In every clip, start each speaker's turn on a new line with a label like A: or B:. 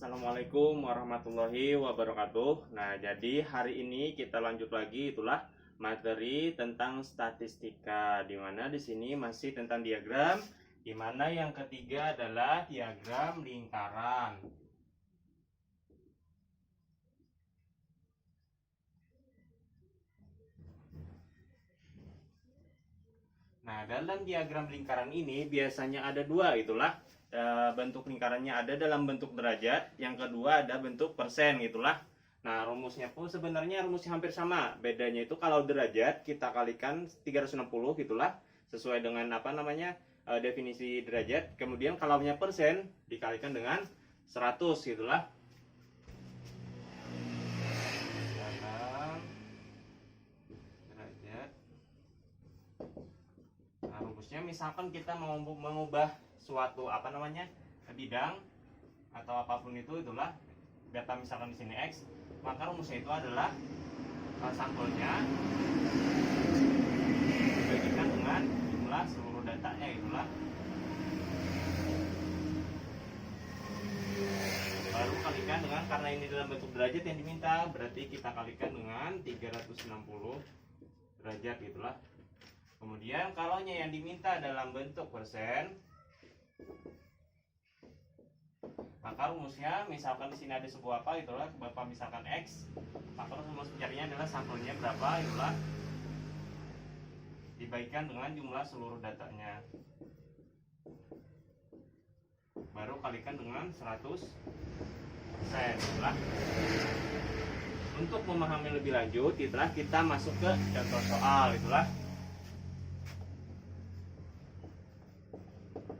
A: Assalamualaikum warahmatullahi wabarakatuh. Nah, jadi hari ini kita lanjut lagi itulah materi tentang statistika, di mana di sini masih tentang diagram, di mana yang ketiga adalah diagram lingkaran. Nah, dalam diagram lingkaran ini biasanya ada dua itulah. Bentuk lingkarannya ada dalam bentuk derajat, yang kedua ada bentuk persen itulah. Nah, rumusnya pun sebenarnya rumusnya hampir sama. Bedanya itu kalau derajat kita kalikan 360 gitulah, sesuai dengan definisi derajat. Kemudian kalau persen dikalikan dengan 100 gitulah. Dalam derajat. Nah, rumusnya misalkan kita mau mengubah suatu bidang atau apapun itulah data, misalkan di sini X, maka rumusnya itu adalah sampelnya dibagikan dengan jumlah seluruh datanya itulah, baru kalikan dengan, karena ini dalam bentuk derajat yang diminta, berarti kita kalikan dengan 360 derajat gitulah. Kemudian kalau yang diminta dalam bentuk persen, maka rumusnya misalkan di sini ada sebuah apa itulah, Bapak misalkan X, maka rumus mencarinya adalah sampelnya berapa itulah dibagikan dengan jumlah seluruh datanya, baru kalikan dengan 100% itulah. Untuk memahami lebih lanjut itulah kita masuk ke contoh soal itulah.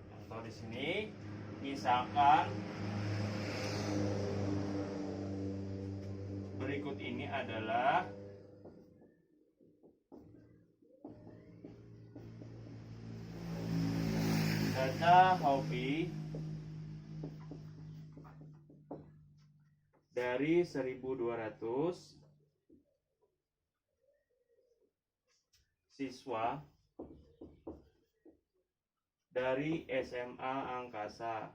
A: Contoh di sini misalkan berikut ini adalah data hobi dari 1.200 siswa dari SMA Angkasa.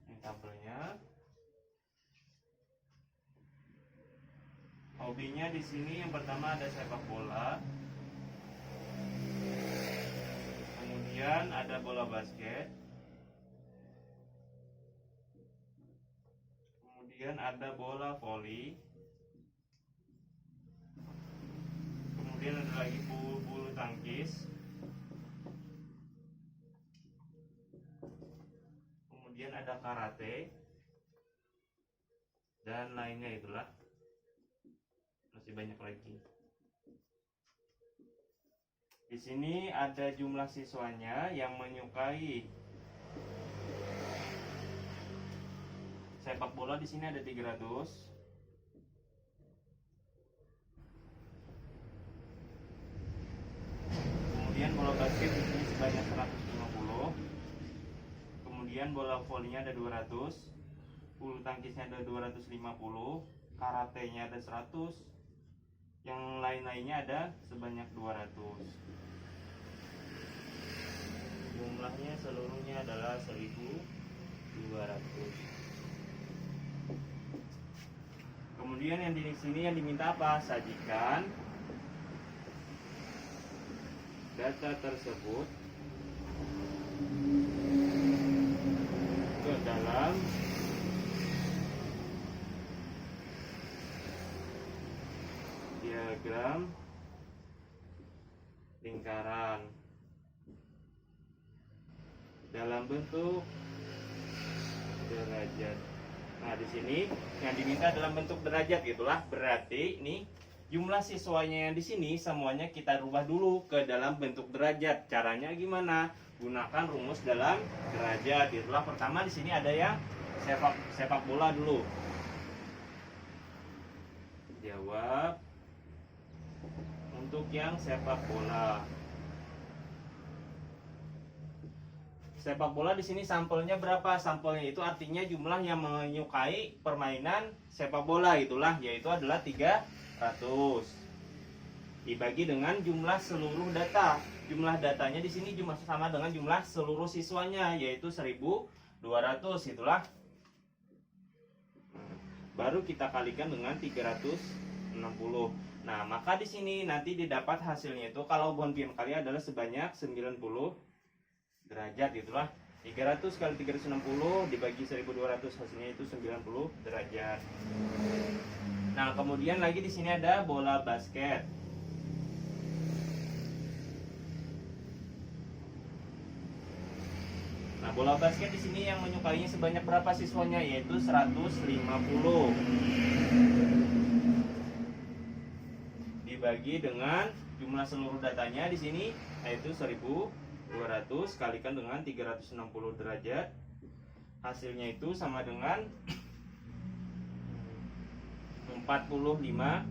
A: Ini tabelnya. Hobinya di sini yang pertama ada sepak bola. Kemudian ada bola basket. Kemudian ada bola voli. Kemudian ada lagi bulu tangkis. Kemudian ada karate dan lainnya itulah. Masih banyak lagi. Di sini ada jumlah siswanya yang menyukai sepak bola, di sini ada 300. Kemudian bola basket di sini sebanyak 150. Kemudian bola volinya ada 200. Bulu tangkisnya ada 250. Karatenya ada 100. Yang lain-lainnya ada sebanyak 200. Jumlahnya seluruhnya adalah 1.200. Kemudian yang di sini yang diminta apa? Sajikan data tersebut ke dalam diagram lingkaran dalam bentuk derajat. Nah, di sini yang diminta dalam bentuk derajat gitulah. Berarti ini jumlah siswanya yang di sini semuanya kita rubah dulu ke dalam bentuk derajat. Caranya gimana? Gunakan rumus dalam derajat. Itulah pertama di sini ada yang sepak bola dulu. Jawab untuk yang sepak bola. Sepak bola di sini sampelnya berapa? Sampelnya itu artinya jumlah yang menyukai permainan sepak bola itulah, yaitu adalah 300. dibagi dengan jumlah seluruh data. Jumlah datanya di sini sama dengan jumlah seluruh siswanya, yaitu 1.200. Itulah. Baru kita kalikan dengan 360. Nah, maka di sini nanti didapat hasilnya itu kalau buhan pion kali adalah sebanyak 90 derajat. Itulah. 300 kali 360 dibagi 1.200, hasilnya itu 90 derajat. Nah, kemudian lagi di sini ada bola basket. Nah, bola basket di sini yang menyukainya sebanyak berapa siswanya, yaitu 150. Dibagi dengan jumlah seluruh datanya di sini yaitu 1.200 kalikan dengan 360 derajat. Hasilnya itu sama dengan 45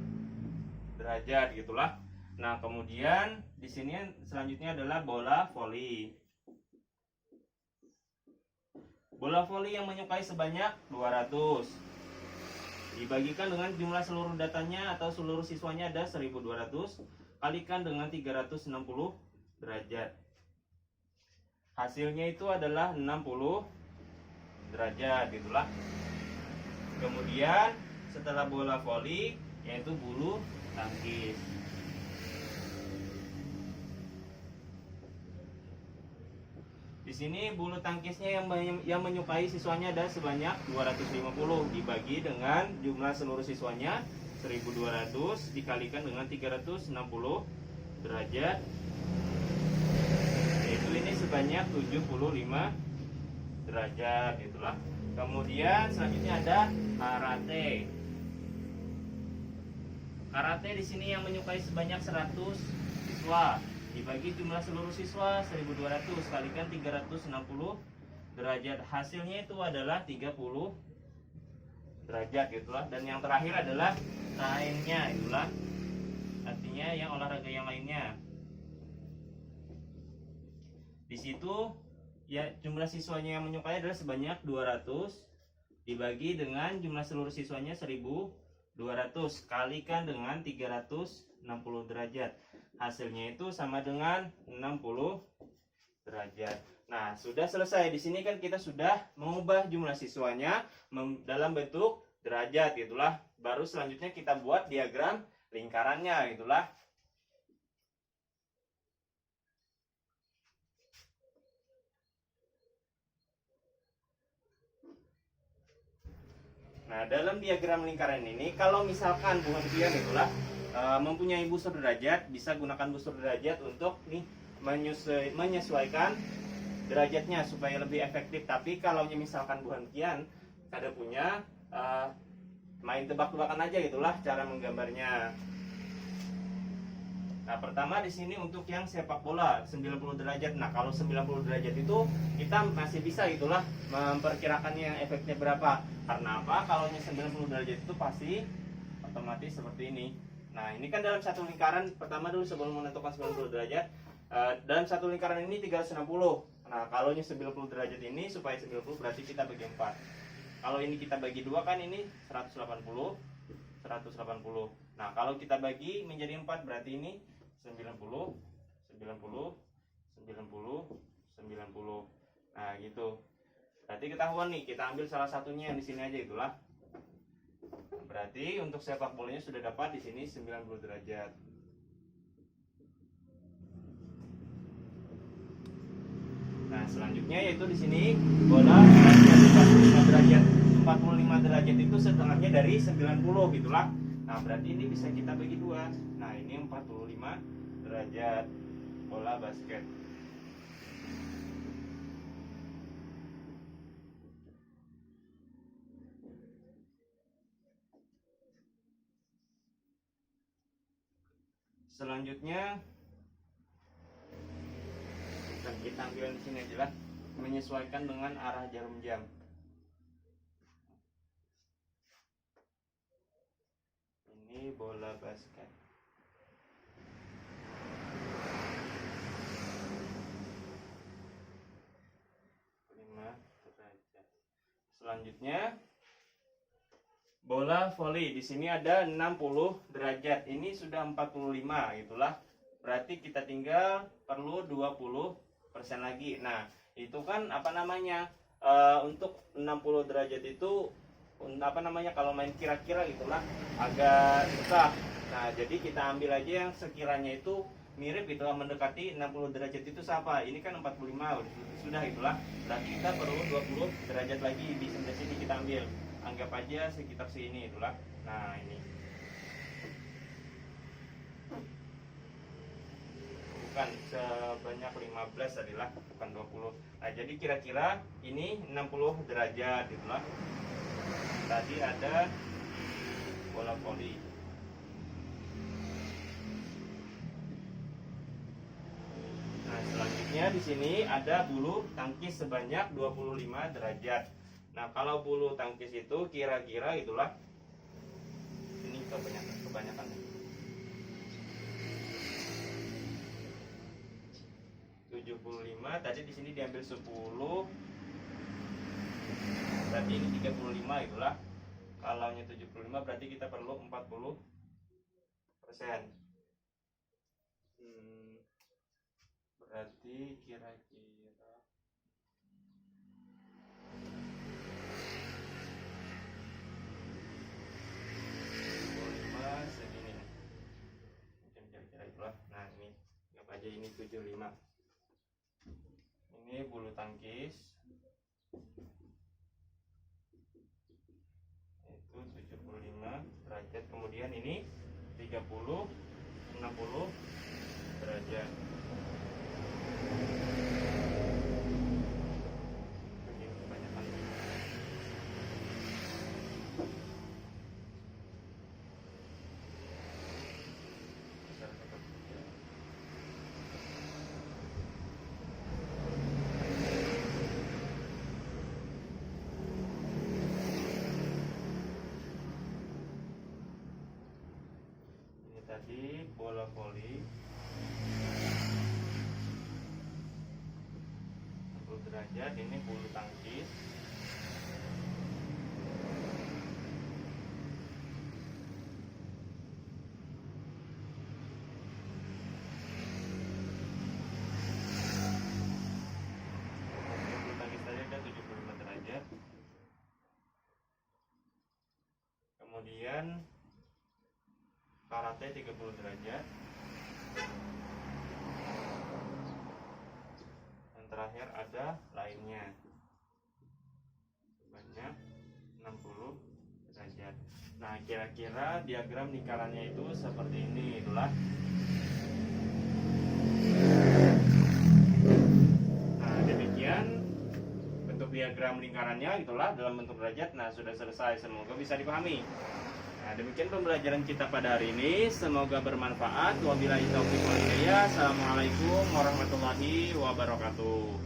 A: derajat gitulah. Nah, kemudian di sini selanjutnya adalah bola voli. Bola voli yang menyukai sebanyak 200 dibagikan dengan jumlah seluruh datanya atau seluruh siswanya ada 1.200 kalikan dengan 360 derajat. Hasilnya itu adalah 60 derajat gitulah. Kemudian setelah bola voli yaitu bulu tangkis. Di sini bulu tangkisnya yang menyukai siswanya ada sebanyak 250 dibagi dengan jumlah seluruh siswanya 1.200 dikalikan dengan 360 derajat, yaitu ini sebanyak 75 derajat itulah. Kemudian selanjutnya ada karate. Karate di sini yang menyukai sebanyak 100 siswa dibagi jumlah seluruh siswa 1.200 kalikan 360 derajat, hasilnya itu adalah 30 derajat gitulah. Dan yang terakhir adalah lainnya, itulah artinya yang olahraga yang lainnya. Di situ ya jumlah siswanya yang menyukai adalah sebanyak 200 dibagi dengan jumlah seluruh siswanya 1.200 kalikan dengan 360 derajat. Hasilnya itu sama dengan 60 derajat. Nah, sudah selesai. Di sini kan kita sudah mengubah jumlah siswanya dalam bentuk derajat gitulah. Baru selanjutnya kita buat diagram lingkarannya gitulah. Nah, dalam diagram lingkaran ini kalau misalkan buhan pion itulah mempunyai busur derajat, bisa gunakan busur derajat untuk nih menyesuaikan derajatnya supaya lebih efektif. Tapi kalau misalkan buhan kian kada punya, main tebak-tebakan aja gitulah cara menggambarnya. Nah, pertama di sini untuk yang sepak bola 90 derajat. Nah, kalau 90 derajat itu kita masih bisa itulah memperkirakan yang efeknya berapa. Karena apa? Kalau 90 derajat itu pasti otomatis seperti ini. Nah, ini kan dalam satu lingkaran, pertama dulu sebelum menentukan 90 derajat, dalam satu lingkaran ini 360. Nah, kalau 90 derajat ini supaya 90 berarti kita bagi 4. Kalau ini kita bagi 2 kan ini 180, 180. Nah, kalau kita bagi menjadi 4 berarti ini 90, 90, 90, 90. Nah, gitu. Berarti ketahuan nih, kita ambil salah satunya yang di sini aja itulah. Berarti untuk sepak bolanya sudah dapat di sini 90 derajat. Nah, selanjutnya yaitu di sini bola 45 derajat. 45 derajat itu setengahnya dari 90 gitulah. Nah, berarti ini bisa kita bagi 2. Nah, ini 45 derajat bola basket. Selanjutnya kita ambil di sini aja lah, menyesuaikan dengan arah jarum jam. Ini bola basket. Selanjutnya bola voli. Di sini ada 60 derajat. Ini sudah 45 itulah. Berarti kita tinggal perlu 20% lagi. Nah, itu kan apa namanya? Untuk 60 derajat itu apa namanya, kalau main kira-kira gitulah agak susah. Nah, jadi kita ambil aja yang sekiranya itu mirip gitu, mendekati 60 derajat itu siapa? Ini kan 45 sudah itulah. Berarti kita perlu 20 derajat lagi di sebelah sini kita ambil. Anggap aja sekitar sini itulah. Nah, ini. Bukan sebanyak 15 tadilah, bukan 20. Nah, jadi kira-kira ini 60 derajat itulah. Tadi ada bola voli. Nah, selanjutnya di sini ada bulu tangkis sebanyak 25 derajat. Nah, kalau bulu tangkis itu kira-kira itulah, ini kebanyakan 75. Tadi di sini diambil 10. Berarti ini 35 itulah. Kalau 75 berarti kita perlu 40%. Berarti kira-kira 75 segini nih. Mungkin kira-kira itulah. Nah, ini anggap aja ini 75. Ini bulu tangkis. Itu 75 derajat. Kemudian ini 30, 60 derajat. Ini kebanyakan. Ini tadi bola voli 60 derajat. Ini bulu tangkis. Bulu tangkis tadi ada 75 derajat. Kemudian karate 30 derajat. Yang terakhir ada lainnya sebanyak 60 derajat. Nah, kira-kira diagram lingkarannya itu seperti ini itulah. Nah, demikian bentuk diagram lingkarannya itulah dalam bentuk derajat. Nah, sudah selesai, semoga bisa dipahami. Nah, demikian pembelajaran kita pada hari ini. Semoga bermanfaat. Wabillahi taufiq wal hidayah. Assalamualaikum warahmatullahi wabarakatuh.